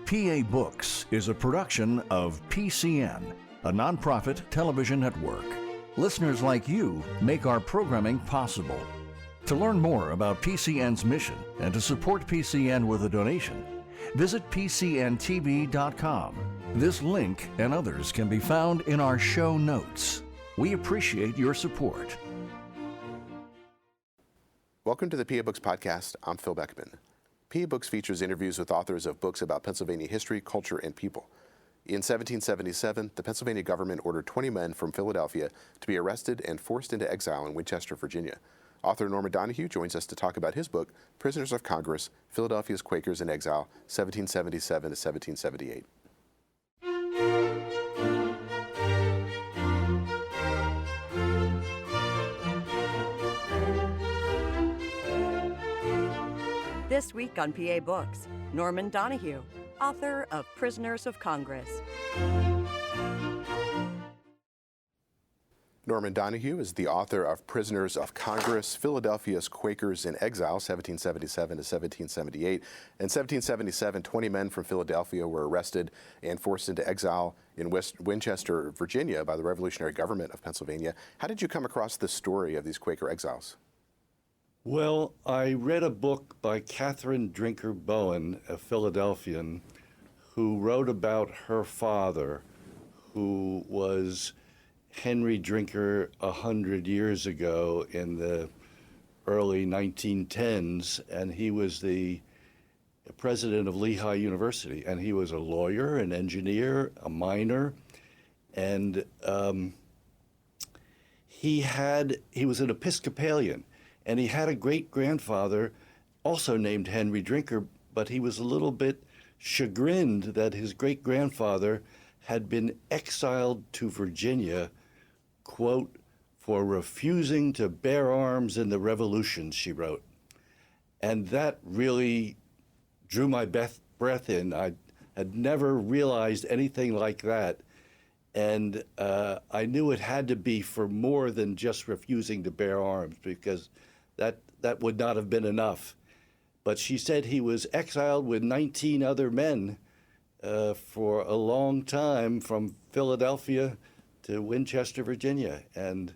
PA Books is a production of PCN, a nonprofit television network. Listeners like you make our programming possible. To learn more about PCN's mission and to support PCN with a donation, visit pcntv.com. This link and others can be found in our show notes. We appreciate your support. Welcome to the PA Books Podcast. I'm Phil Beckman. PA Books features interviews with authors of books about Pennsylvania history, culture, and people. In 1777, the Pennsylvania government ordered 20 men from Philadelphia to be arrested and forced into exile in Winchester, Virginia. Author Norman Donoghue joins us to talk about his book, Prisoners of Congress, Philadelphia's Quakers in Exile, 1777 to 1778. This week on PA Books, Norman Donoghue, author of Prisoners of Congress. Norman Donoghue is the author of Prisoners of Congress, Philadelphia's Quakers in Exile, 1777 to 1778. In 1777, 20 men from Philadelphia were arrested and forced into exile in Winchester, Virginia by the Revolutionary Government of Pennsylvania. How did you come across the story of these Quaker exiles? Well, I read a book by Catherine Drinker Bowen, a Philadelphian, who wrote about her father, who was Henry Drinker 100 years ago in the early 1910s, and he was the president of Lehigh University, and he was a lawyer, an engineer, a miner, and he was an Episcopalian. And he had a great-grandfather also named Henry Drinker, but he was a little bit chagrined that his great-grandfather had been exiled to Virginia, quote, for refusing to bear arms in the Revolution, she wrote. And that really drew my breath in. I had never realized anything like that. And I knew it had to be for more than just refusing to bear arms, because that would not have been enough. But she said he was exiled with 19 other men for a long time from Philadelphia to Winchester, Virginia, and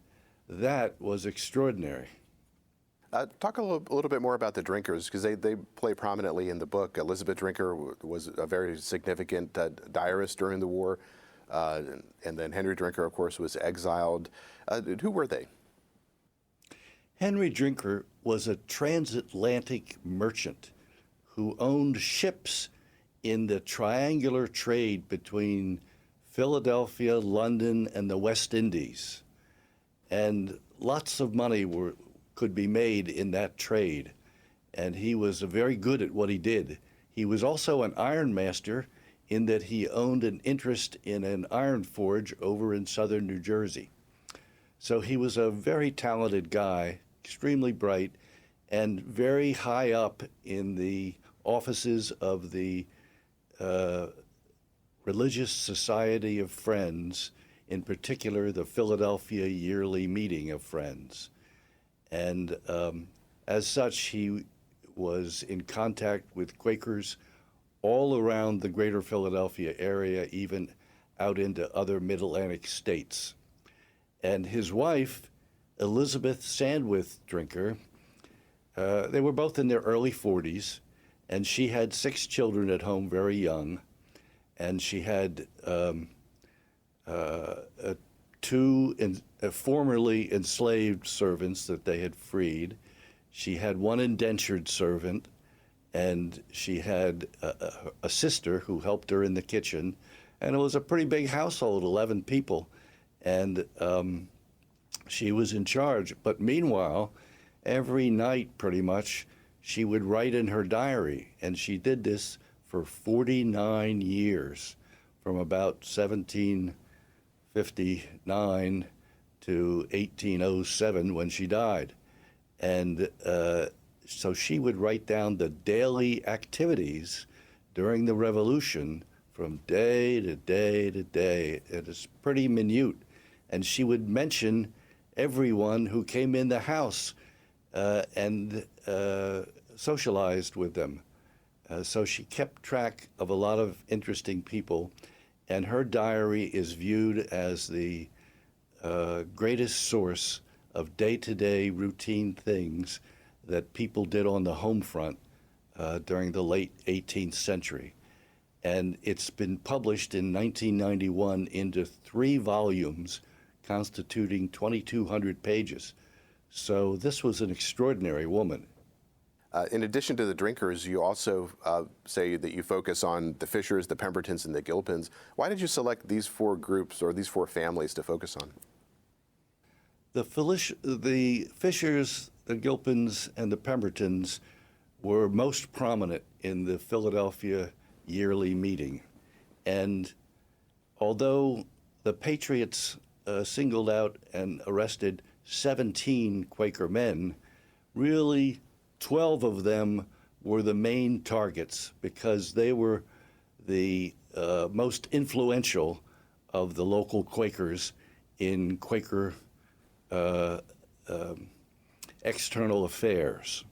that was extraordinary. Talk a little bit more about the Drinkers, because they play prominently in the book. Elizabeth Drinker was a very significant diarist during the war, and then Henry Drinker, of course, was exiled. Who were they? Henry Drinker was a transatlantic merchant who owned ships in the triangular trade between Philadelphia, London, and the West Indies. And lots of money could be made in that trade. And he was very good at what he did. He was also an iron master in that he owned an interest in an iron forge over in southern New Jersey. So he was a very talented guy, extremely bright, and very high up in the offices of the Religious Society of Friends, in particular the Philadelphia Yearly Meeting of Friends. And as such, he was in contact with Quakers all around the greater Philadelphia area, even out into other mid-Atlantic states. And his wife, Elizabeth Sandwith Drinker, they were both in their early 40s, and she had 6 children at home very young, and she had 2 formerly enslaved servants that they had freed. She had 1 indentured servant, and she had a sister who helped her in the kitchen, and it was a pretty big household, 11 people, and she was in charge. But meanwhile, every night pretty much, she would write in her diary, and she did this for 49 years, from about 1759 to 1807 when she died. And so she would write down the daily activities during the Revolution from day to day to day. It is pretty minute. And she would mention everyone who came in the house and socialized with them. So she kept track of a lot of interesting people, and her diary is viewed as the greatest source of day-to-day routine things that people did on the home front during the late 18th century. And it's been published in 1991 into 3 volumes constituting 2,200 pages. So this was an extraordinary woman. In addition to the drinkers, you also say that you focus on the Fishers, the Pembertons, and the Gilpins. Why did you select these 4 groups or these 4 families to focus on? The Fishers, the Gilpins, and the Pembertons were most prominent in the Philadelphia yearly meeting. And although the Patriots singled out and arrested 17 Quaker men, really 12 of them were the main targets because they were the most influential of the local Quakers in Quaker external affairs,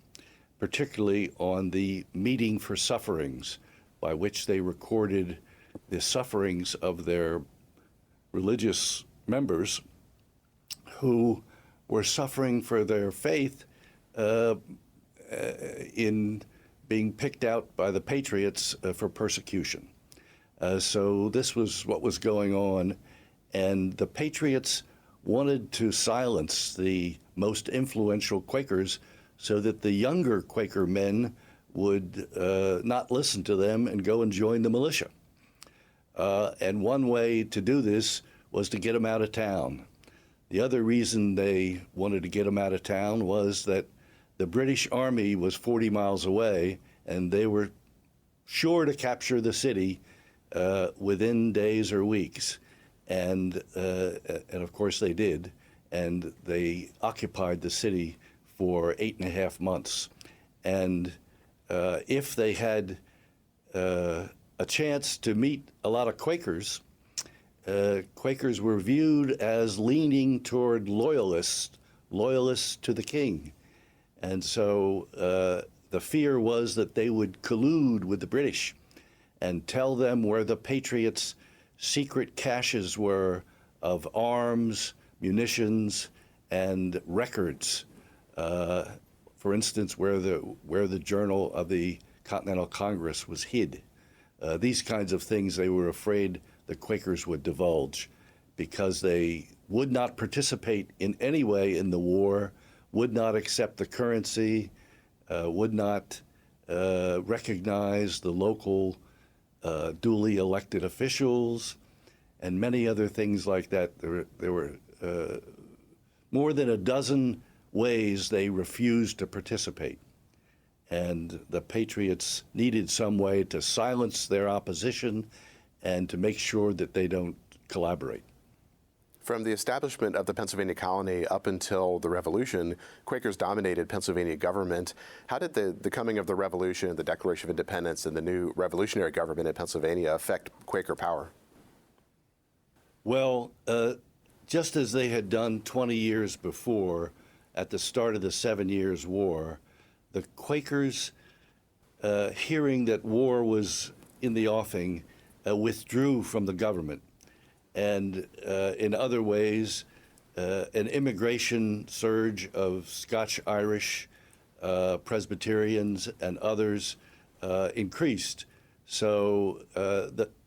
particularly on the meeting for sufferings, by which they recorded the sufferings of their religious members who were suffering for their faith in being picked out by the Patriots for persecution. So this was what was going on, and the Patriots wanted to silence the most influential Quakers so that the younger Quaker men would not listen to them and go and join the militia. And one way to do this was to get them out of town. The other reason they wanted to get them out of town was that the British Army was 40 miles away, and they were sure to capture the city within days or weeks. And of course they did, and they occupied the city for 8.5 months. And if they had a chance to meet a lot of Quakers, Quakers were viewed as leaning toward loyalists to the king. And so the fear was that they would collude with the British and tell them where the Patriots' secret caches were of arms, munitions, and records. For instance, where the Journal of the Continental Congress was hid. These kinds of things they were afraid the Quakers would divulge because they would not participate in any way in the war, would not accept the currency, would not recognize the local duly elected officials, and many other things like that. There were more than a dozen ways they refused to participate. And the Patriots needed some way to silence their opposition and to make sure that they don't collaborate. From the establishment of the Pennsylvania colony up until the Revolution, Quakers dominated Pennsylvania government. How did the coming of the Revolution, the Declaration of Independence, and the new revolutionary government in Pennsylvania affect Quaker power? Well, just as they had done 20 years before, at the start of the 7 Years' War, the Quakers, hearing that war was in the offing, withdrew from the government. And in other ways, an immigration surge of Scotch-Irish Presbyterians and others increased. So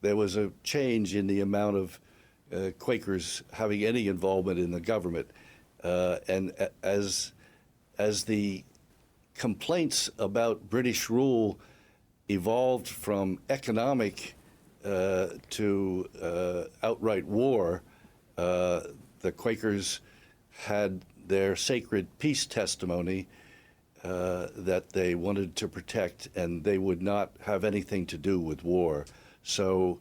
there was a change in the amount of Quakers having any involvement in the government. And as the complaints about British rule evolved from economic to outright war, the Quakers had their sacred peace testimony that they wanted to protect, and they would not have anything to do with war. So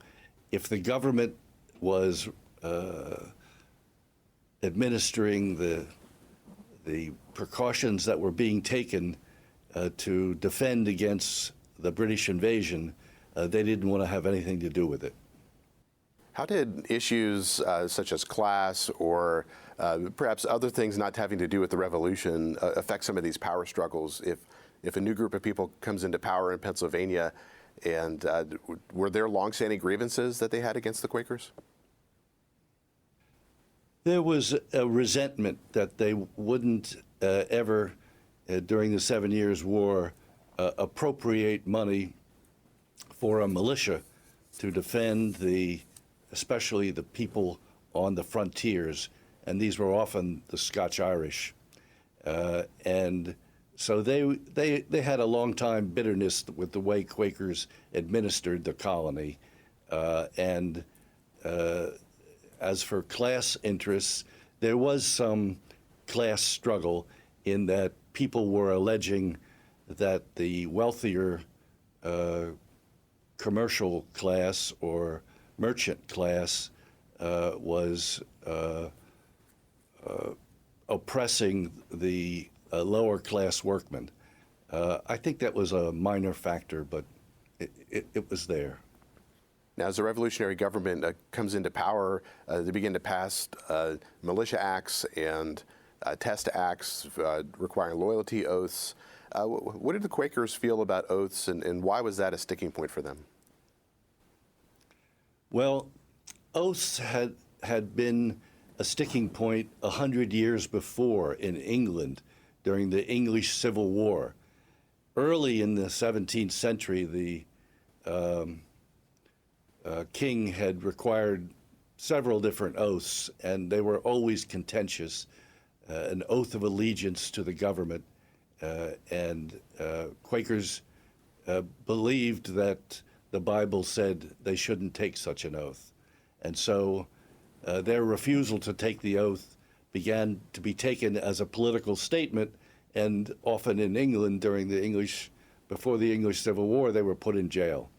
if the government was administering the precautions that were being taken to defend against the British invasion, they didn't want to have anything to do with it. How did issues such as class or perhaps other things not having to do with the Revolution affect some of these power struggles? if a new group of people comes into power in Pennsylvania, and were there longstanding grievances that they had against the Quakers? There was a resentment that they wouldn't ever, during the 7 Years' War, appropriate money for a militia to defend especially the people on the frontiers, and these were often the Scotch-Irish. And so they had a long time bitterness with the way Quakers administered the colony. And as for class interests, there was some class struggle in that people were alleging that the wealthier commercial class or merchant class was oppressing the lower class workmen. I think that was a minor factor, but it was there. Now, as the revolutionary government comes into power, they begin to pass militia acts and test acts requiring loyalty oaths. What did the Quakers feel about oaths, and why was that a sticking point for them? Well, oaths had been a sticking point 100 years before in England during the English Civil War. Early in the 17th century, the king had required several different oaths, and they were always contentious. An oath of allegiance to the government, and Quakers believed that the Bible said they shouldn't take such an oath. And so their refusal to take the oath began to be taken as a political statement, and often in England before the English Civil War, they were put in jail.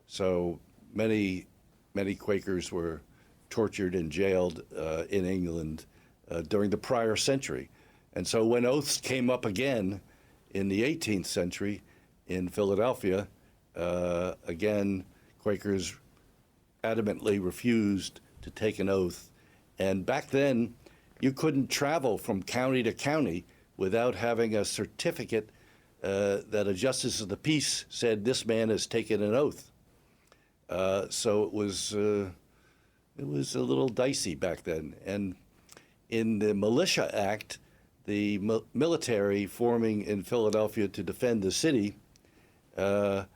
So many Quakers were tortured and jailed in England during the prior century. And so when oaths came up again in the 18th century in Philadelphia, again, Quakers adamantly refused to take an oath. And back then, you couldn't travel from county to county without having a certificate that a justice of the peace said this man has taken an oath. So it was a little dicey back then. And in the Militia Act, the military forming in Philadelphia to defend the city, it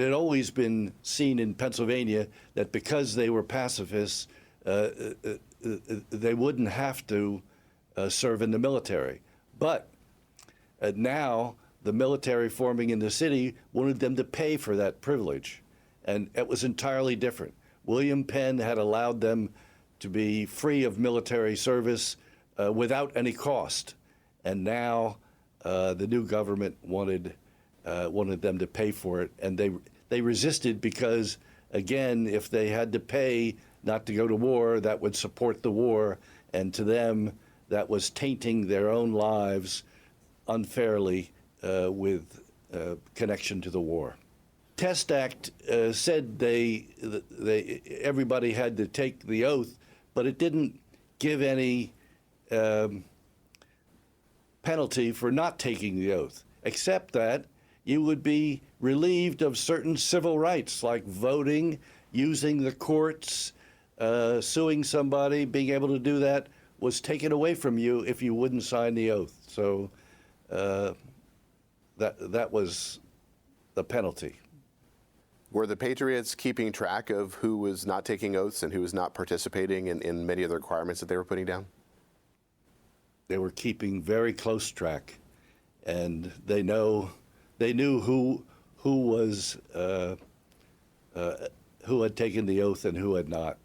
had always been seen in Pennsylvania that because they were pacifists, they wouldn't have to serve in the military. But now the military forming in the city wanted them to pay for that privilege, and it was entirely different. William Penn had allowed them to be free of military service without any cost, and now the new government wanted them to pay for it, and they resisted because, again, if they had to pay not to go to war, that would support the war, and to them that was tainting their own lives unfairly with connection to the war. Test Act said everybody had to take the oath, but it didn't give any penalty for not taking the oath, except that you would be relieved of certain civil rights like voting, using the courts, suing somebody. Being able to do that was taken away from you if you wouldn't sign the oath. So that was the penalty. Were the Patriots keeping track of who was not taking oaths and who was not participating in many of the requirements that they were putting down? They were keeping very close track, and they knew who was who had taken the oath and who had not.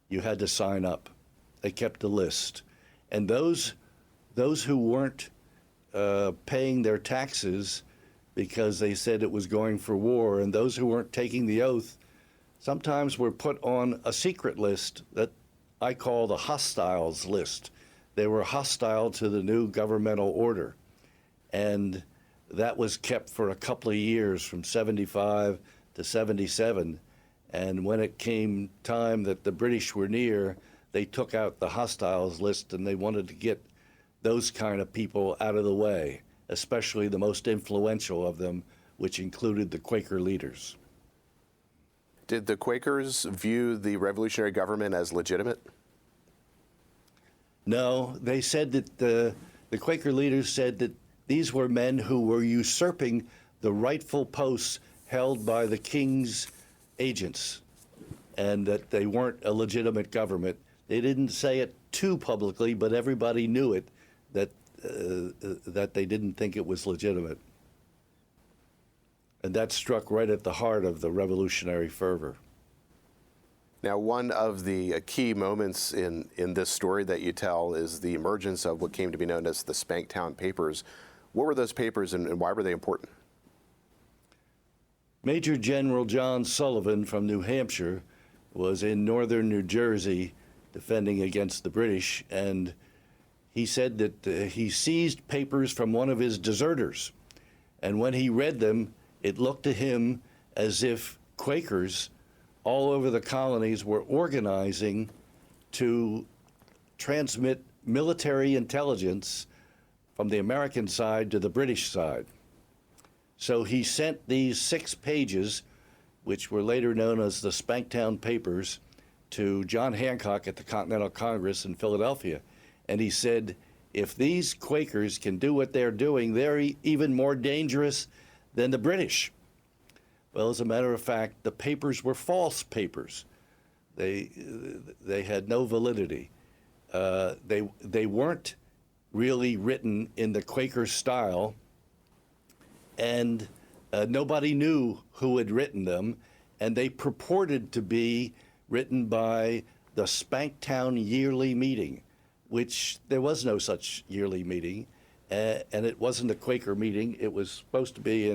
You had to sign up. They kept a list, and those who weren't paying their taxes because they said it was going for war, and those who weren't taking the oath sometimes were put on a secret list that I call the hostiles list. They were hostile to the new governmental order, and that was kept for a couple of years from 75 to 77, and when it came time that the British were near, they took out the hostiles list, and they wanted to get those kind of people out of the way. especially the most influential of them, which included the Quaker leaders. Did the Quakers view the revolutionary government as legitimate? No, they said that the Quaker leaders said that these were men who were usurping the rightful posts held by the king's agents, and that they weren't a legitimate government. They didn't say it too publicly, but everybody knew it, that they didn't think it was legitimate. And that struck right at the heart of the revolutionary fervor. Now, one of the key moments in this story that you tell is the emergence of what came to be known as the Spanktown Papers. What were those papers and why were they important? Major General John Sullivan from New Hampshire was in northern New Jersey defending against the British, and he said that he seized papers from one of his deserters. And when he read them, it looked to him as if Quakers all over the colonies were organizing to transmit military intelligence from the American side to the British side. So he sent these 6 pages, which were later known as the Spanktown Papers, to John Hancock at the Continental Congress in Philadelphia. And he said, if these Quakers can do what they're doing, they're even more dangerous than the British. Well, as a matter of fact, the papers were false papers. They had no validity. They weren't really written in the Quaker style, and nobody knew who had written them, and they purported to be written by the Spanktown Yearly Meeting, which there was no such yearly meeting, and it wasn't a Quaker meeting. It was supposed to be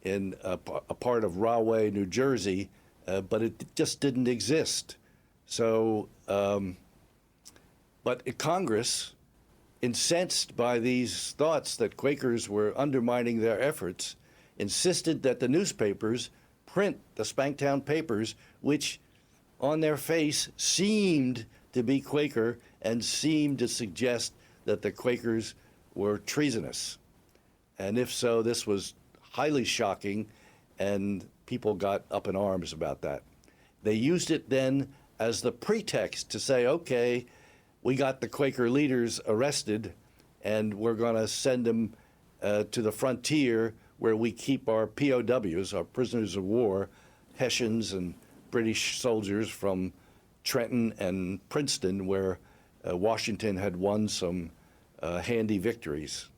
in a part of Rahway, New Jersey, but it just didn't exist. So, but Congress, incensed by these thoughts that Quakers were undermining their efforts, insisted that the newspapers print the Spanktown Papers, which on their face seemed to be Quaker and seemed to suggest that the Quakers were treasonous. And if so, this was highly shocking, and people got up in arms about that. They used it then as the pretext to say, okay, we got the Quaker leaders arrested, and we're going to send them to the frontier where we keep our POWs, our prisoners of war, Hessians and British soldiers from Trenton and Princeton, where Washington had won some handy victories.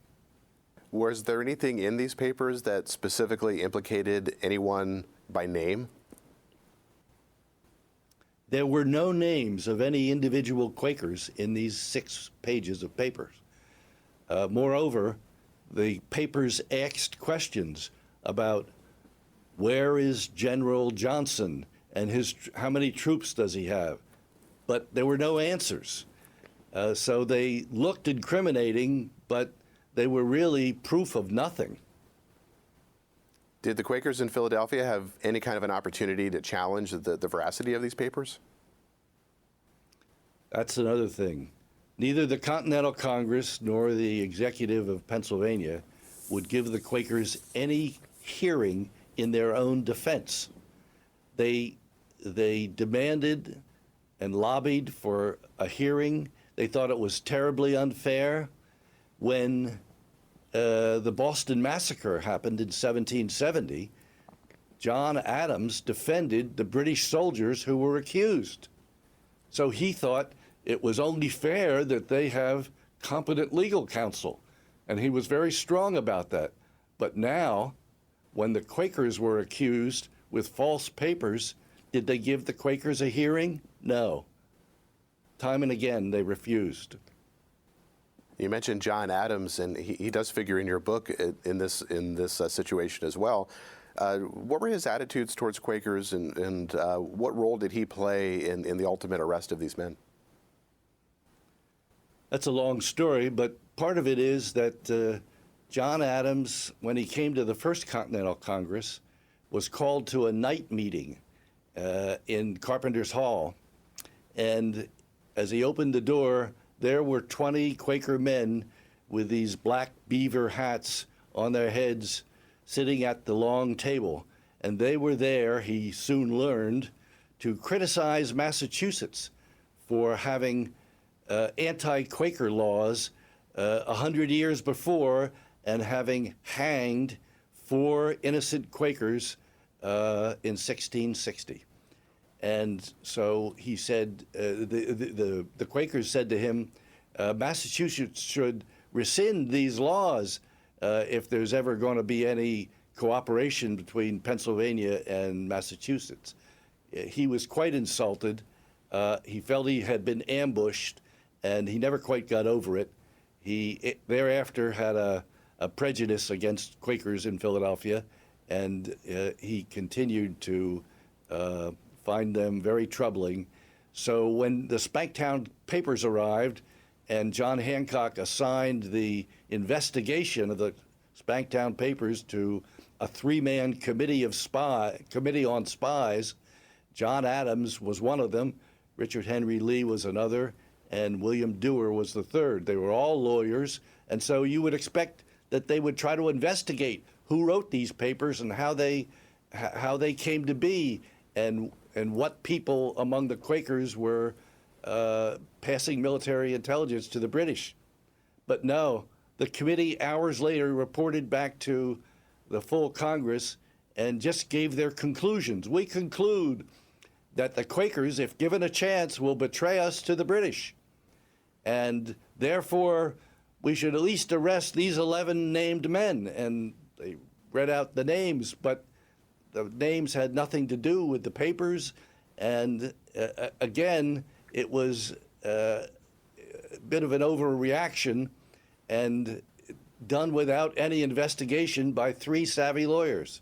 Was there anything in these papers that specifically implicated anyone by name? There were no names of any individual Quakers in these 6 pages of papers. Moreover, the papers asked questions about where is General Johnson and how many troops does he have? But there were no answers. So they looked incriminating, but they were really proof of nothing. Did the Quakers in Philadelphia have any kind of an opportunity to challenge the veracity of these papers? That's another thing. Neither the Continental Congress nor the executive of Pennsylvania would give the Quakers any hearing in their own defense. They demanded and lobbied for a hearing. They thought it was terribly unfair. When the Boston Massacre happened in 1770, John Adams defended the British soldiers who were accused. So he thought it was only fair that they have competent legal counsel, and he was very strong about that. But now, when the Quakers were accused with false papers, did they give the Quakers a hearing? No. Time and again, they refused. You mentioned John Adams, and he does figure in your book in this situation as well. What were his attitudes towards Quakers, and what role did he play in the ultimate arrest of these men? That's a long story, but part of it is that John Adams, when he came to the First Continental Congress, was called to a night meeting in Carpenter's Hall. And as he opened the door, there were 20 Quaker men with these black beaver hats on their heads, sitting at the long table. And they were there, he soon learned, to criticize Massachusetts for having anti-Quaker laws 100 years before and having hanged 4 innocent Quakers in 1660. And so he said, the Quakers said to him, Massachusetts should rescind these laws if there's ever going to be any cooperation between Pennsylvania and Massachusetts. He was quite insulted. He felt he had been ambushed, and he never quite got over it. He thereafter had a prejudice against Quakers in Philadelphia, and he continued to find them very troubling. So when the Spanktown papers arrived and John Hancock assigned the investigation of the Spanktown papers to a 3-man committee on spies, John Adams was one of them, Richard Henry Lee was another, and William Dewar was the third. They were all lawyers, and so you would expect that they would try to investigate who wrote these papers and how they came to be, and what people among the Quakers were passing military intelligence to the British. But no, the committee hours later reported back to the full Congress and just gave their conclusions. We conclude that the Quakers, if given a chance, will betray us to the British. And therefore, we should at least arrest these 11 named men. And they read out the names, but the names had nothing to do with the papers. And again, it was a bit of an overreaction and done without any investigation by 3 savvy lawyers.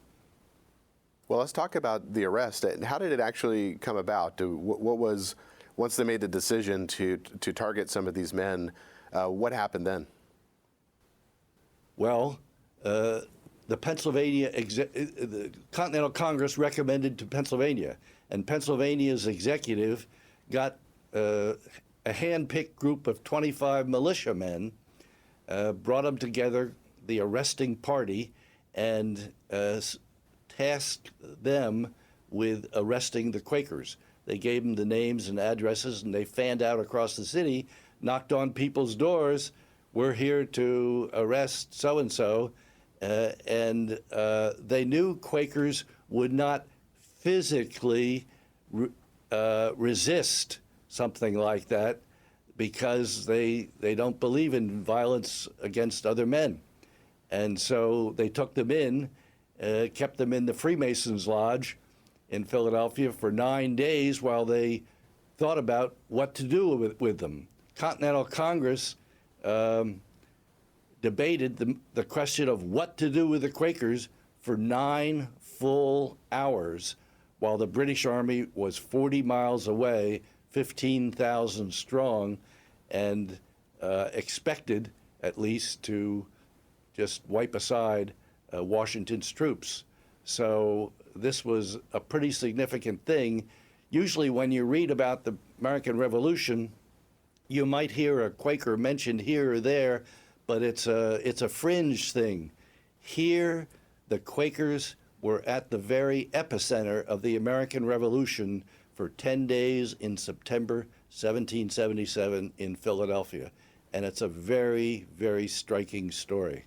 Well, let's talk about the arrest. How did it actually come about? What was, once they made the decision to target some of these men, what happened then? Well, the Continental Congress recommended to Pennsylvania, and Pennsylvania's executive got a hand-picked group of 25 militiamen, brought them together, the arresting party, and tasked them with arresting the Quakers. They gave them the names and addresses, and they fanned out across the city, knocked on people's doors, "We're here to arrest so-and-so," and they knew Quakers would not physically resist something like that because they don't believe in violence against other men. And so they took them in, kept them in the Freemasons' Lodge in Philadelphia for 9 days while they thought about what to do with them. Continental Congress debated the question of what to do with the Quakers for 9 full hours while the British Army was 40 miles away, 15,000 strong, and expected at least to just wipe aside Washington's troops. So this was a pretty significant thing. Usually when you read about the American Revolution, you might hear a Quaker mentioned here or there, but it's a fringe thing. Here, the Quakers were at the very epicenter of the American Revolution for 10 days in September 1777 in Philadelphia. And it's a very, very striking story.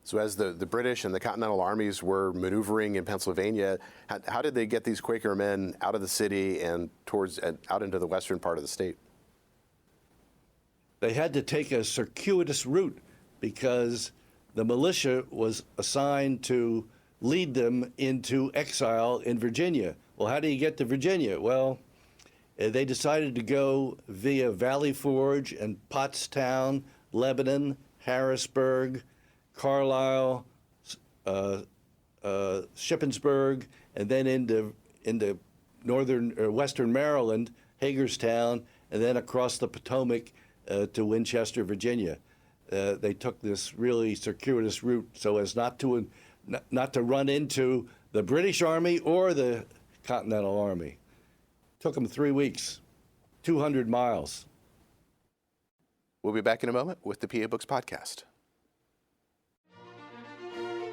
So as the British and the Continental armies were maneuvering in Pennsylvania, how did they get these Quaker men out of the city and out into the western part of the state? They had to take a circuitous route because the militia was assigned to lead them into exile in Virginia. Well, how do you get to Virginia? Well, they decided to go via Valley Forge and Pottstown, Lebanon, Harrisburg, Carlisle, Shippensburg, and then into northern or western Maryland, Hagerstown, and then across the Potomac to Winchester, Virginia. They took this really circuitous route so as not to run into the British Army or the Continental Army. Took them 3 weeks, 200 miles. We'll be back in a moment with the PA Books Podcast.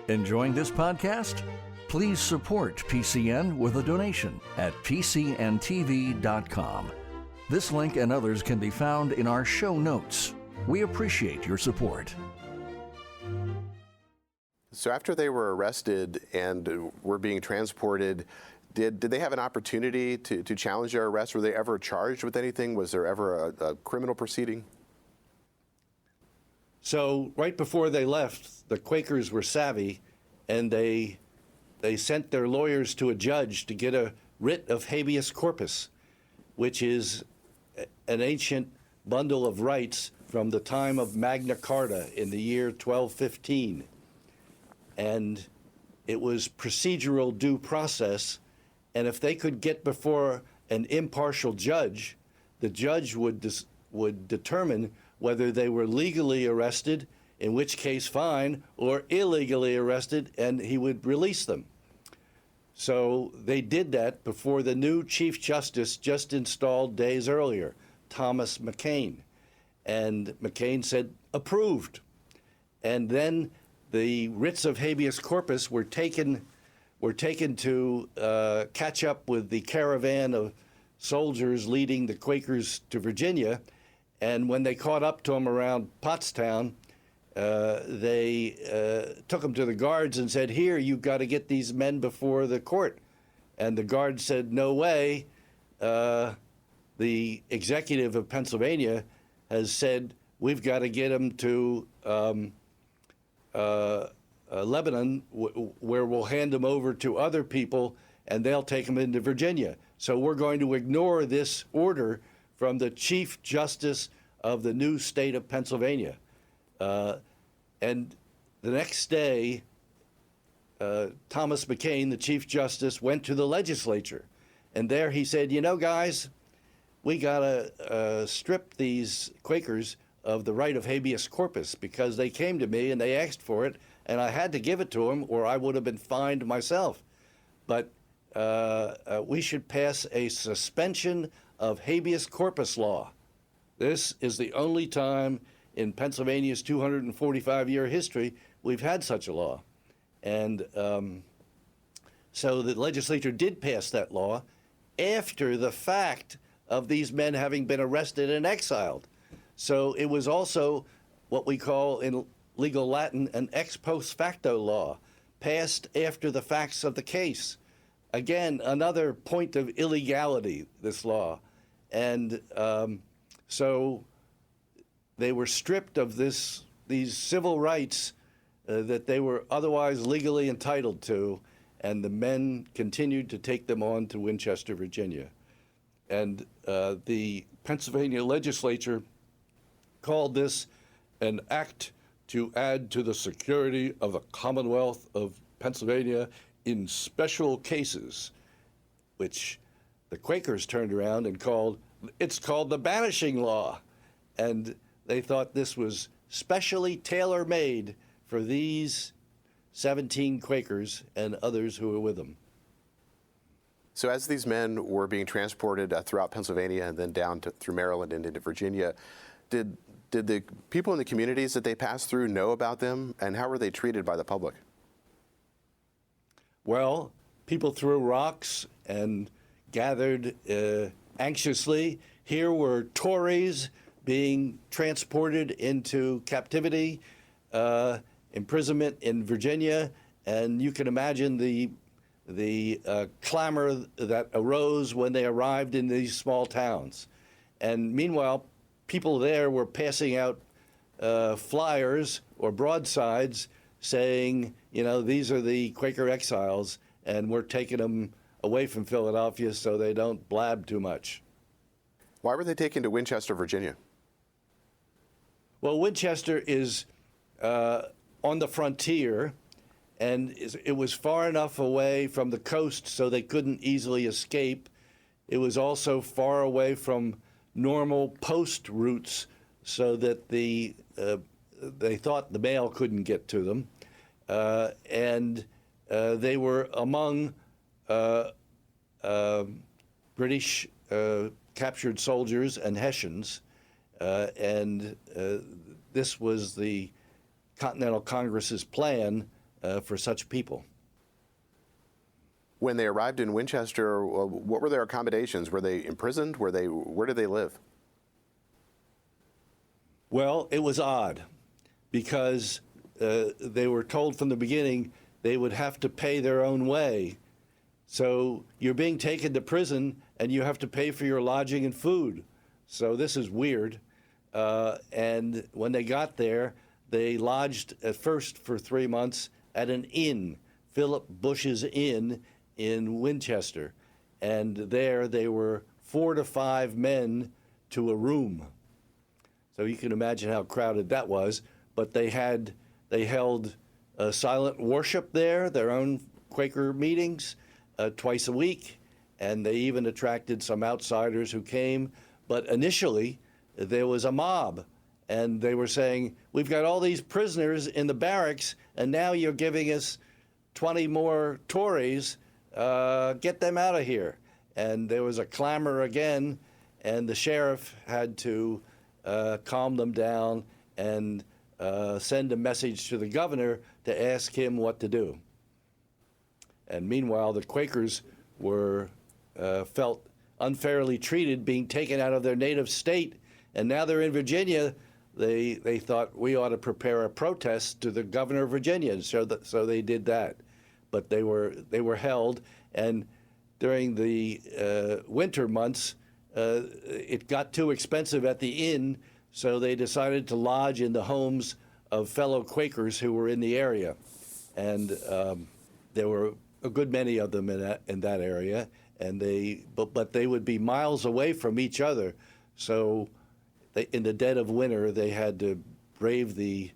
Enjoying this podcast? Please support PCN with a donation at pcntv.com. This link and others can be found in our show notes. We appreciate your support. So after they were arrested and were being transported, did they have an opportunity to challenge their arrest? Were they ever charged with anything? Was there ever a criminal proceeding? So right before they left, the Quakers were savvy, and they sent their lawyers to a judge to get a writ of habeas corpus, which is an ancient bundle of rights from the time of Magna Carta in the year 1215. And it was procedural due process, and if they could get before an impartial judge, the judge would determine whether they were legally arrested, in which case fine, or illegally arrested, and he would release them. So they did that before the new Chief Justice just installed days earlier, Thomas McCain. And McCain said, approved. And then the writs of habeas corpus were taken to catch up with the caravan of soldiers leading the Quakers to Virginia. And when they caught up to them around Pottstown, they took them to the guards and said, here, you've got to get these men before the court. And the guards said, no way. The executive of Pennsylvania has said, we've got to get them to Lebanon, where we'll hand them over to other people, and they'll take them into Virginia. So we're going to ignore this order from the Chief Justice of the new state of Pennsylvania. And the next day, Thomas McCain, the Chief Justice, went to the legislature. And there he said, you know, guys, we got to strip these Quakers of the right of habeas corpus because they came to me and they asked for it, and I had to give it to them or I would have been fined myself. But we should pass a suspension of habeas corpus law. This is the only time in Pennsylvania's 245-year history we've had such a law. And so the legislature did pass that law after the fact of these men having been arrested and exiled. So it was also what we call in legal Latin an ex post facto law, passed after the facts of the case. Again, another point of illegality, this law. And so they were stripped of these civil rights that they were otherwise legally entitled to, and the men continued to take them on to Winchester, Virginia. And the Pennsylvania legislature called this an act to add to the security of the Commonwealth of Pennsylvania in special cases, which the Quakers turned around and called the banishing law. And they thought this was specially tailor-made for these 17 Quakers and others who were with them. So as these men were being transported throughout Pennsylvania and then down through Maryland and into Virginia, did the people in the communities that they passed through know about them, and how were they treated by the public? Well, people threw rocks and gathered anxiously. Here were Tories being transported into captivity, imprisonment in Virginia, and you can imagine the clamor that arose when they arrived in these small towns. And meanwhile, people there were passing out flyers or broadsides saying, you know, these are the Quaker exiles, and we're taking them away from Philadelphia so they don't blab too much. Why were they taken to Winchester, Virginia? Well, Winchester is on the frontier, and it was far enough away from the coast so they couldn't easily escape. It was also far away from normal post routes so that they thought the mail couldn't get to them. And they were among British captured soldiers and Hessians, and this was the Continental Congress's plan for such people. When they arrived in Winchester, what were their accommodations? Were they imprisoned? Where did they live? Well, it was odd because they were told from the beginning they would have to pay their own way. So you're being taken to prison and you have to pay for your lodging and food. So this is weird. And when they got there, they lodged at first for 3 months at an inn, Philip Bush's Inn in Winchester. And there they were 4 to 5 men to a room. So you can imagine how crowded that was. But they held silent worship there, their own Quaker meetings twice a week, and they even attracted some outsiders who came. But initially, there was a mob, and they were saying, we've got all these prisoners in the barracks, and now you're giving us 20 more Tories. Get them out of here. And there was a clamor again, and the sheriff had to calm them down and send a message to the governor to ask him what to do. And meanwhile, the Quakers were felt unfairly treated, being taken out of their native state, and now they're in Virginia. They thought we ought to prepare a protest to the governor of Virginia, so they did that. But they were held, and during the winter months, it got too expensive at the inn, so they decided to lodge in the homes of fellow Quakers who were in the area, and there were a good many of them in that area, and but they would be miles away from each other, so in the dead of winter they had to brave the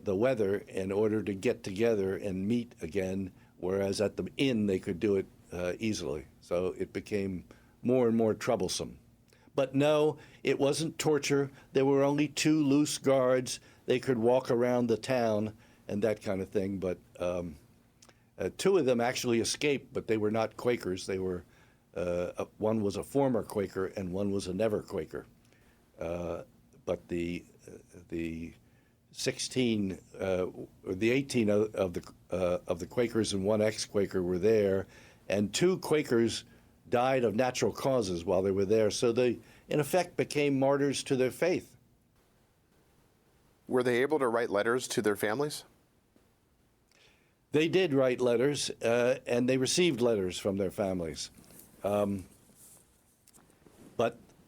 weather in order to get together and meet again, whereas at the inn they could do it easily. So it became more and more troublesome. But no, it wasn't torture. There were only 2 loose guards. They could walk around the town and that kind of thing. But 2 of them actually escaped, but they were not Quakers. They were one was a former Quaker and one was a never Quaker. But the 16 or the 18 of the Quakers and 1 ex-Quaker were there, and 2 Quakers died of natural causes while they were there. So they, in effect, became martyrs to their faith. Were they able to write letters to their families? They did write letters, and they received letters from their families. But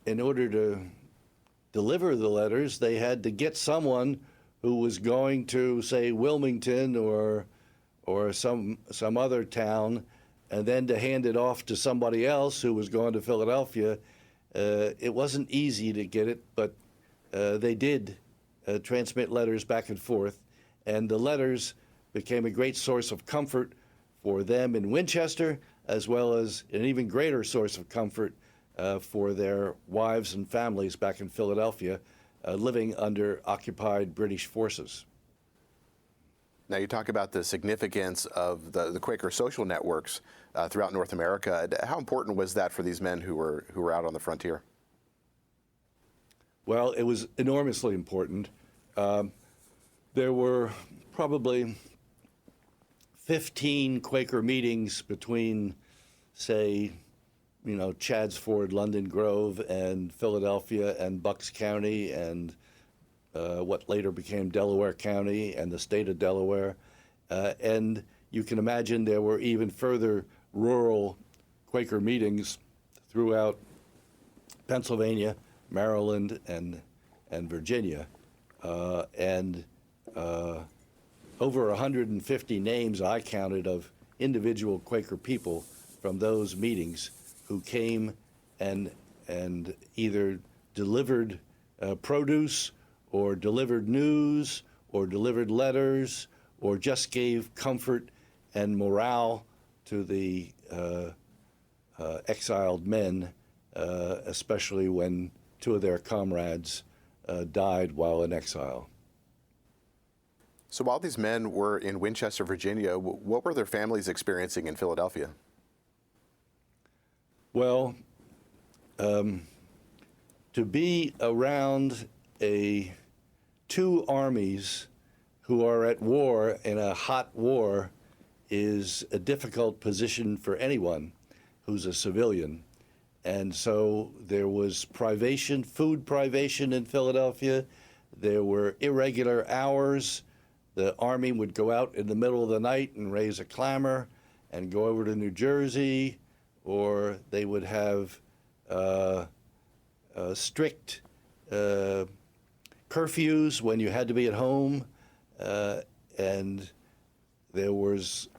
in order to deliver the letters, they had to get someone who was going to, say, Wilmington or some other town, and then to hand it off to somebody else who was going to Philadelphia. It wasn't easy to get it, but they did transmit letters back and forth, and the letters became a great source of comfort for them in Winchester, as well as an even greater source of comfort for their wives and families back in Philadelphia, living under occupied British forces. Now, you talk about the significance of the Quaker social networks throughout North America. How important was that for these men who were out on the frontier? Well, it was enormously important. There were probably 15 Quaker meetings between, say, Chadds Ford, London Grove, and Philadelphia, and Bucks County, and what later became Delaware County and the state of Delaware. And you can imagine there were even further rural Quaker meetings throughout Pennsylvania, Maryland, and Virginia. Over 150 names I counted of individual Quaker people from those meetings who came and either delivered produce or delivered news or delivered letters or just gave comfort and morale to the exiled men, especially when 2 of their comrades died while in exile. So while these men were in Winchester, Virginia, what were their families experiencing in Philadelphia? Well, to be around 2 armies who are at war in a hot war is a difficult position for anyone who's a civilian. And so there was privation, food privation in Philadelphia. There were irregular hours. The Army would go out in the middle of the night and raise a clamor and go over to New Jersey, or they would have strict curfews when you had to be at home, and there was,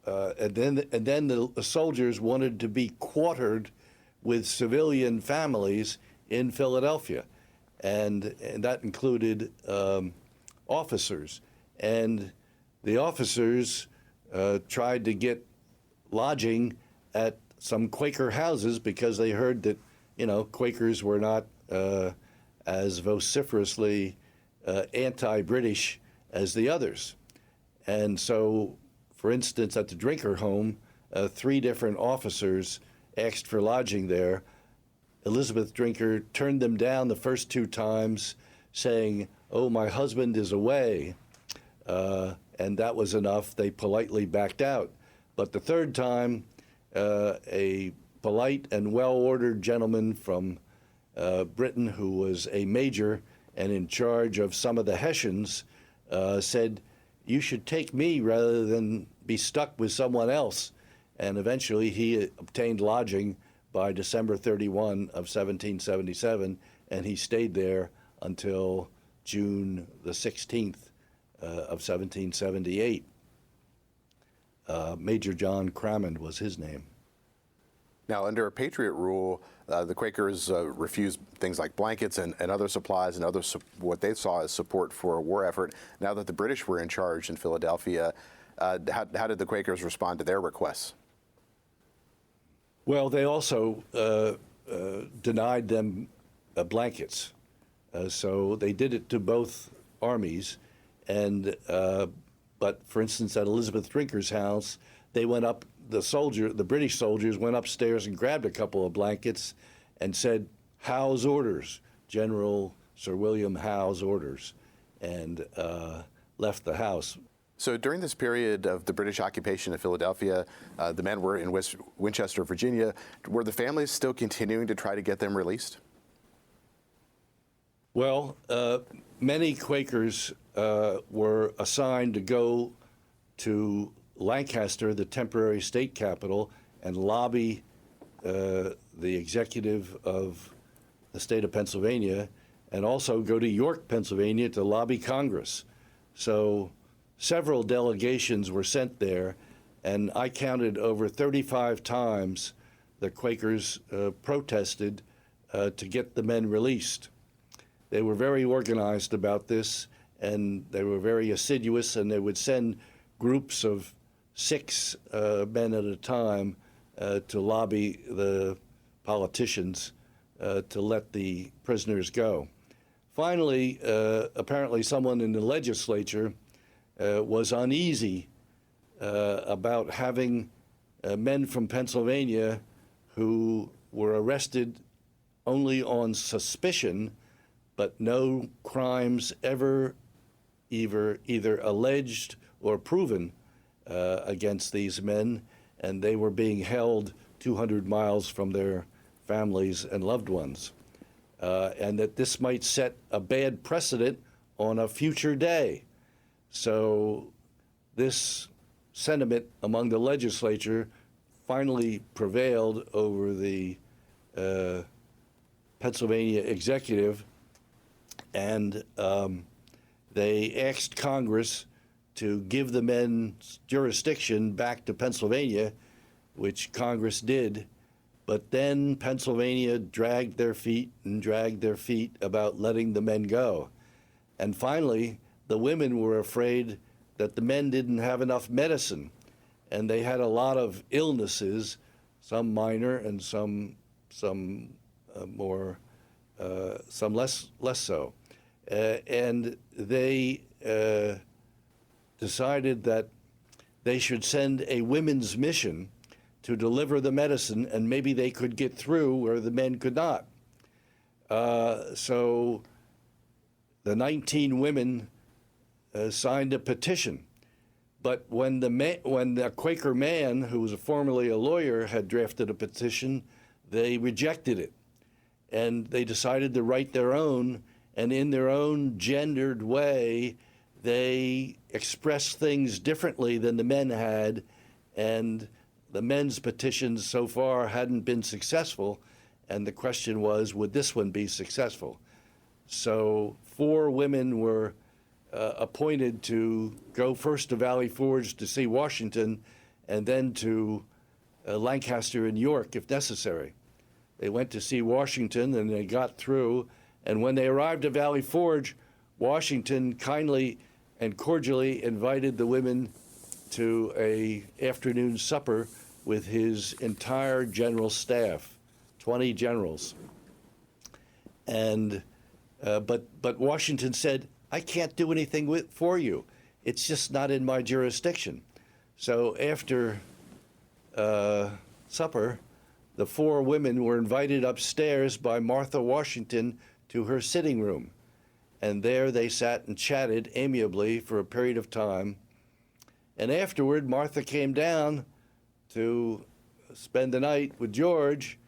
and then the soldiers wanted to be quartered with civilian families in Philadelphia, and that included officers, and the officers tried to get lodging at some Quaker houses because they heard that, Quakers were not as vociferously anti-British as the others. And so, for instance, at the Drinker home, 3 different officers asked for lodging there. Elizabeth Drinker turned them down the first 2 times, saying, "Oh, my husband is away." And that was enough. They politely backed out. But the 3rd time, a polite and well-ordered gentleman from Britain, who was a major and in charge of some of the Hessians, said, "You should take me rather than be stuck with someone else." And eventually he obtained lodging by December 31 of 1777, and he stayed there until June the 16th of 1778. Major John Crammond was his name. Now, under a Patriot rule, the Quakers refused things like blankets and other supplies and what they saw as support for a war effort. Now that the British were in charge in Philadelphia, how did the Quakers respond to their requests? Well, they also denied them blankets. So they did it to both armies. And but for instance, at Elizabeth Drinker's house, they went up. The British soldiers went upstairs and grabbed a couple of blankets, and said, "Howe's orders, General Sir William Howe's orders," and left the house. So during this period of the British occupation of Philadelphia, the men were in Winchester, Virginia. Were the families still continuing to try to get them released? Well, many Quakers were assigned to go to Lancaster, the temporary state capital, and lobby the executive of the state of Pennsylvania, and also go to York, Pennsylvania, to lobby Congress. So several delegations were sent there, and I counted over 35 times the Quakers protested to get the men released. They were very organized about this, and they were very assiduous, and they would send groups of 6 men at a time to lobby the politicians to let the prisoners go. Finally, apparently someone in the legislature was uneasy about having men from Pennsylvania who were arrested only on suspicion, but no crimes ever either alleged or proven against these men, and they were being held 200 miles from their families and loved ones, and that this might set a bad precedent on a future day. So this sentiment among the legislature finally prevailed over the Pennsylvania executive, and they asked Congress to give the men's jurisdiction back to Pennsylvania, which Congress did. But then Pennsylvania dragged their feet about letting the men go. And finally, the women were afraid that the men didn't have enough medicine, and they had a lot of illnesses, some minor and some less so. And they decided that they should send a women's mission to deliver the medicine, and maybe they could get through where the men could not. So the 19 women signed a petition. But when the Quaker man, who was formerly a lawyer, had drafted a petition, they rejected it. And they decided to write their own, and in their own gendered way, they expressed things differently than the men had, and the men's petitions so far hadn't been successful, and the question was, would this one be successful? So 4 women were appointed to go first to Valley Forge to see Washington, and then to Lancaster and York if necessary. They went to see Washington, and they got through, and when they arrived at Valley Forge, Washington kindly and cordially invited the women to an afternoon supper with his entire general staff, 20 generals. And but Washington said, I can't do anything for you. It's just not in my jurisdiction. So after supper, the 4 women were invited upstairs by Martha Washington to her sitting room. And there they sat and chatted amiably for a period of time. And afterward, Martha came down to spend the night with George,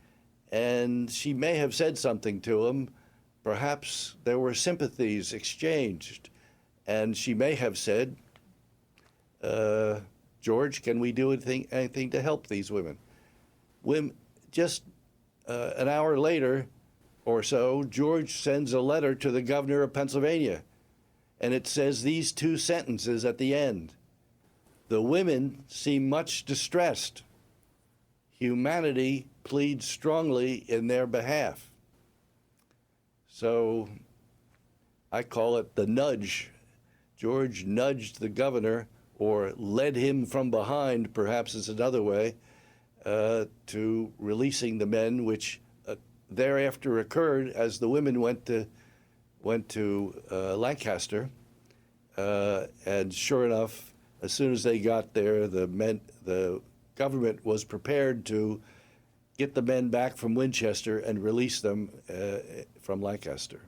and she may have said something to him. Perhaps there were sympathies exchanged, and she may have said, George, can we do anything to help these women? Just an hour later or so, George sends a letter to the governor of Pennsylvania, and it says these 2 sentences at the end. The women seem much distressed. Humanity pleads strongly in their behalf. So I call it the nudge. George nudged the governor, or led him from behind, perhaps is another way, to releasing the men, which thereafter occurred as the women went to Lancaster. And sure enough, as soon as they got there, the government was prepared to get the men back from Winchester and release them from Lancaster.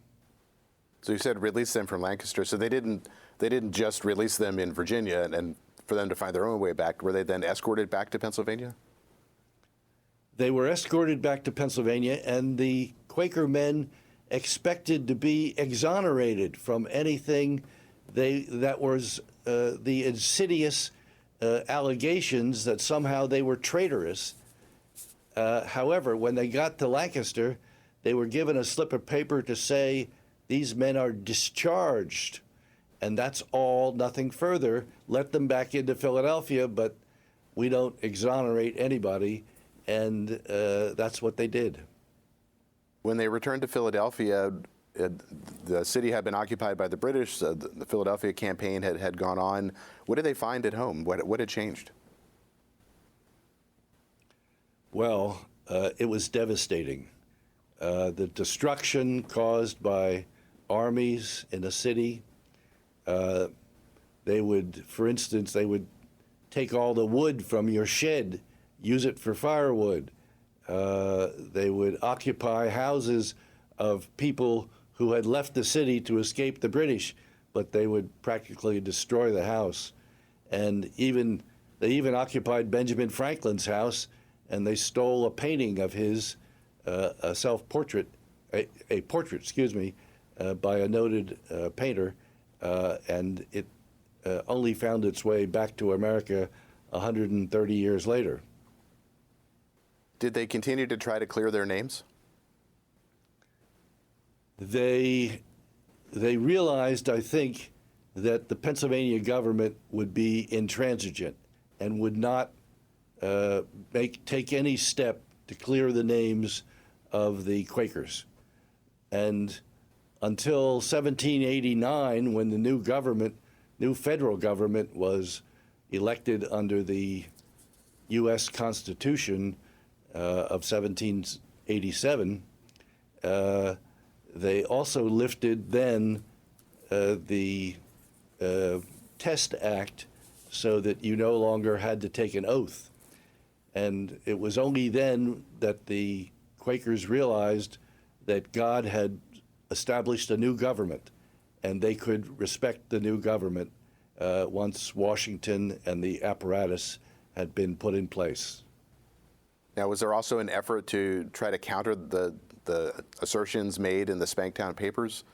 So you said release them from Lancaster. So they didn't just release them in Virginia and for them to find their own way back. Were they then escorted back to Pennsylvania? They were escorted back to Pennsylvania, and the Quaker men expected to be exonerated from anything that was the insidious allegations that somehow they were traitorous. However, when they got to Lancaster, they were given a slip of paper to say, these men are discharged, and that's all, nothing further. Let them back into Philadelphia, but we don't exonerate anybody, and that's what they did. When they returned to Philadelphia, the city had been occupied by the British. The Philadelphia campaign had gone on. What did they find at home? What had changed? Well, it was devastating. The destruction caused by armies in a city. They would, for instance, take all the wood from your shed, use it for firewood. They would occupy houses of people who had left the city to escape the British, but they would practically destroy the house. And they even occupied Benjamin Franklin's house, and they stole a painting of his, a self-portrait, a portrait, by a noted painter, and it only found its way back to America 130 years later. Did they continue to try to clear their names? They realized, I think, that the Pennsylvania government would be intransigent and would not take any step to clear the names of the Quakers. And until 1789, when the new federal government was elected under the U.S. Constitution of 1787, they also lifted then the Test Act so that you no longer had to take an oath. And it was only then that the Quakers realized that God had established a new government, and they could respect the new government once Washington and the apparatus had been put in place. Now, was there also an effort to try to counter the assertions made in the Spanktown papers?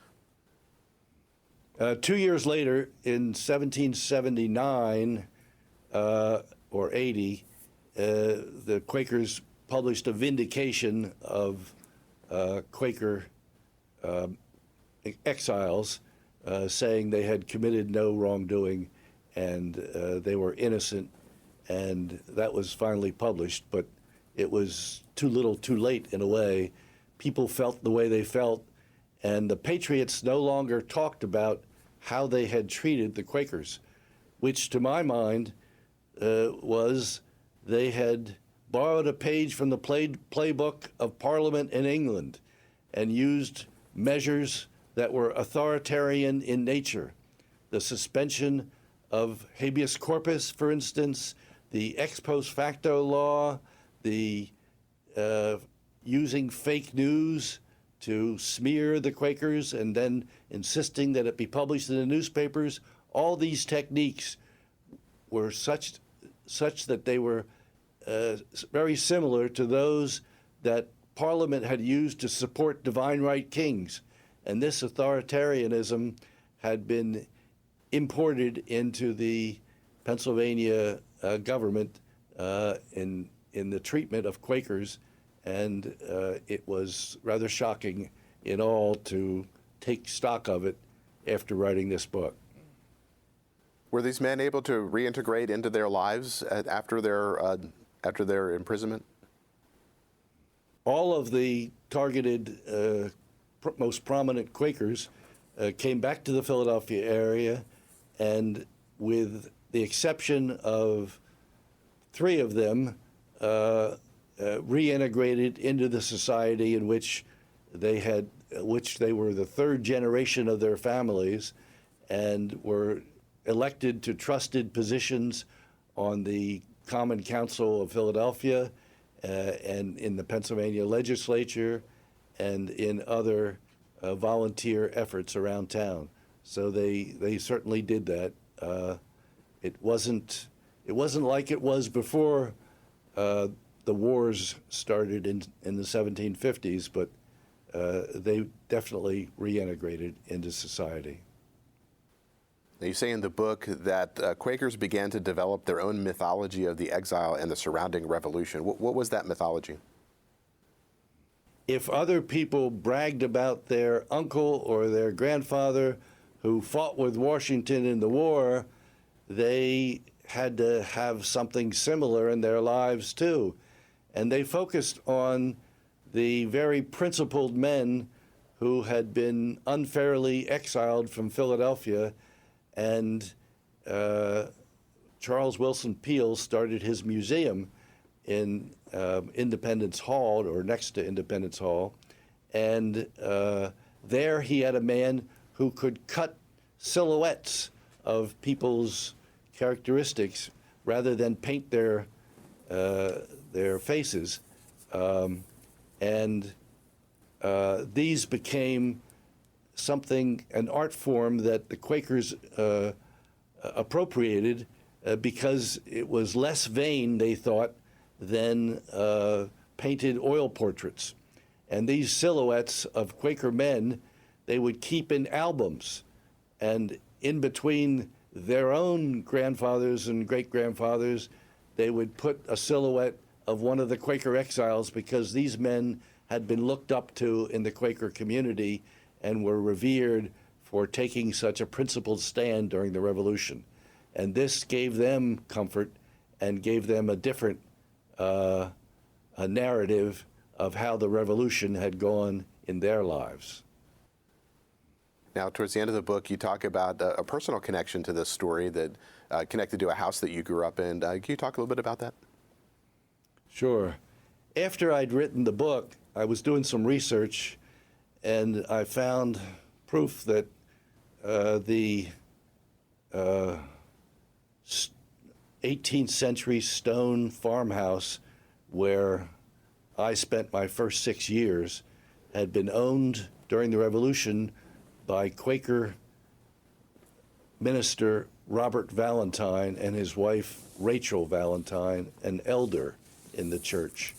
2 years later, in 1779 or 80, the Quakers published a vindication of Quaker exiles, saying they had committed no wrongdoing and they were innocent, and that was finally published, but it was too little too late in a way. People felt the way they felt, and the Patriots no longer talked about how they had treated the Quakers, which to my mind was they had borrowed a page from the playbook of Parliament in England and used measures that were authoritarian in nature. The suspension of habeas corpus, for instance, the ex post facto law, the using fake news to smear the Quakers and then insisting that it be published in the newspapers. All these techniques were such that they were very similar to those that Parliament had used to support divine right kings. And this authoritarianism had been imported into the Pennsylvania government in the treatment of Quakers, and it was rather shocking in all to take stock of it after writing this book. Were these men able to reintegrate into their lives after their imprisonment? All of the targeted, most prominent Quakers came back to the Philadelphia area, and with the exception of 3 of them, reintegrated into the society in which they were the 3rd generation of their families, and were elected to trusted positions on the Common Council of Philadelphia and in the Pennsylvania legislature and in other volunteer efforts around town. So they certainly did that. It wasn't like it was before the wars started in the 1750s, but they definitely reintegrated into society. Now, you say in the book that Quakers began to develop their own mythology of the exile and the surrounding revolution. What was that mythology? If other people bragged about their uncle or their grandfather who fought with Washington in the war, they had to have something similar in their lives too. And they focused on the very principled men who had been unfairly exiled from Philadelphia. And Charles Wilson Peale started his museum in Independence Hall, or next to Independence Hall. And there he had a man who could cut silhouettes of people's characteristics rather than paint their faces. And these became an art form that the Quakers appropriated because it was less vain, they thought, than painted oil portraits. And these silhouettes of Quaker men, they would keep in albums. And in between their own grandfathers and great-grandfathers, they would put a silhouette of one of the Quaker exiles, because these men had been looked up to in the Quaker community and were revered for taking such a principled stand during the Revolution. And this gave them comfort and gave them a different a narrative of how the Revolution had gone in their lives. Now, towards the end of the book, you talk about a personal connection to this story that connected to a house that you grew up in. Can you talk a little bit about that? Sure. After I'd written the book, I was doing some research, and I found proof that the 18th century stone farmhouse where I spent my first 6 years had been owned during the Revolution by Quaker minister Robert Valentine and his wife Rachel Valentine, an elder in the church.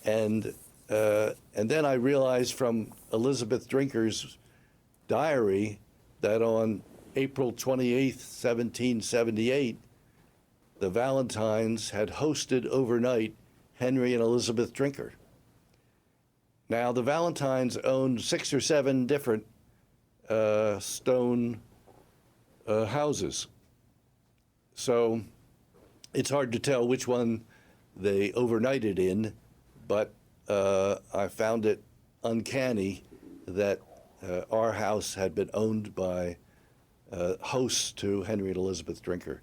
And then I realized from Elizabeth Drinker's diary that on April 28th, 1778, the Valentines had hosted overnight Henry and Elizabeth Drinker. Now, the Valentines owned 6 or 7 different stone houses. So it's hard to tell which one they overnighted in, but I found it uncanny that our house had been owned by hosts to Henry and Elizabeth Drinker.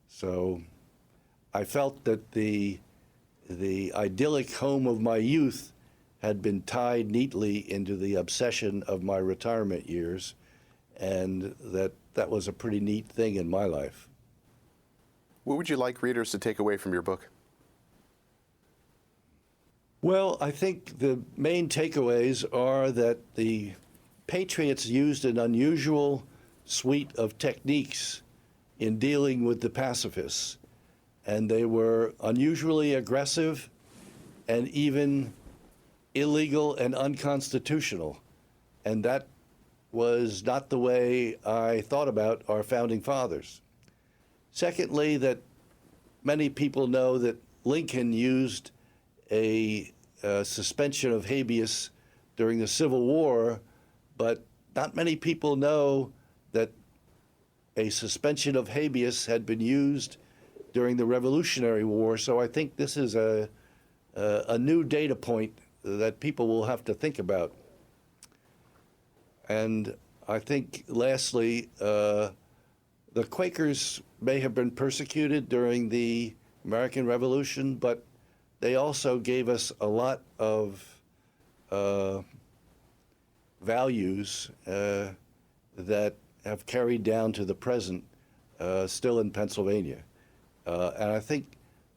So I felt that the idyllic home of my youth had been tied neatly into the obsession of my retirement years, and that was a pretty neat thing in my life. What would you like readers to take away from your book? Well, I think the main takeaways are that the Patriots used an unusual suite of techniques in dealing with the pacifists, and they were unusually aggressive and even illegal and unconstitutional, and that was not the way I thought about our founding fathers. Secondly, that many people know that Lincoln used a suspension of habeas during the Civil War, but not many people know that a suspension of habeas had been used during the Revolutionary War. So I think this is a new data point that people will have to think about. And I think, lastly, the Quakers may have been persecuted during the American Revolution, but they also gave us a lot of values that have carried down to the present, still in Pennsylvania. And I think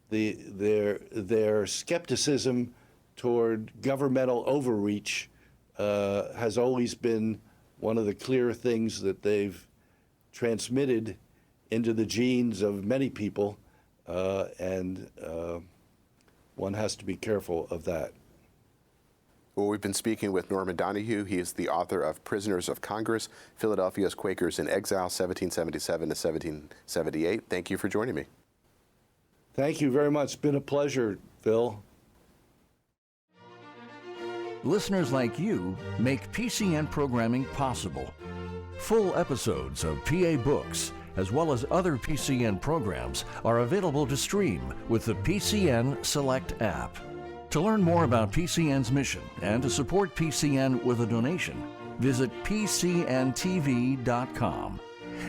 their skepticism toward governmental overreach has always been one of the clear things that they've transmitted into the genes of many people, and one has to be careful of that. Well, we've been speaking with Norman Donoghue. He is the author of Prisoners of Congress, Philadelphia's Quakers in Exile, 1777 to 1778. Thank you for joining me. Thank you very much. It's been a pleasure, Phil. Listeners like you make PCN programming possible. Full episodes of PA Books, as well as other PCN programs, are available to stream with the PCN Select app. To learn more about PCN's mission and to support PCN with a donation, visit pcntv.com.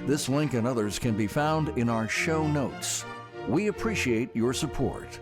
This link and others can be found in our show notes. We appreciate your support.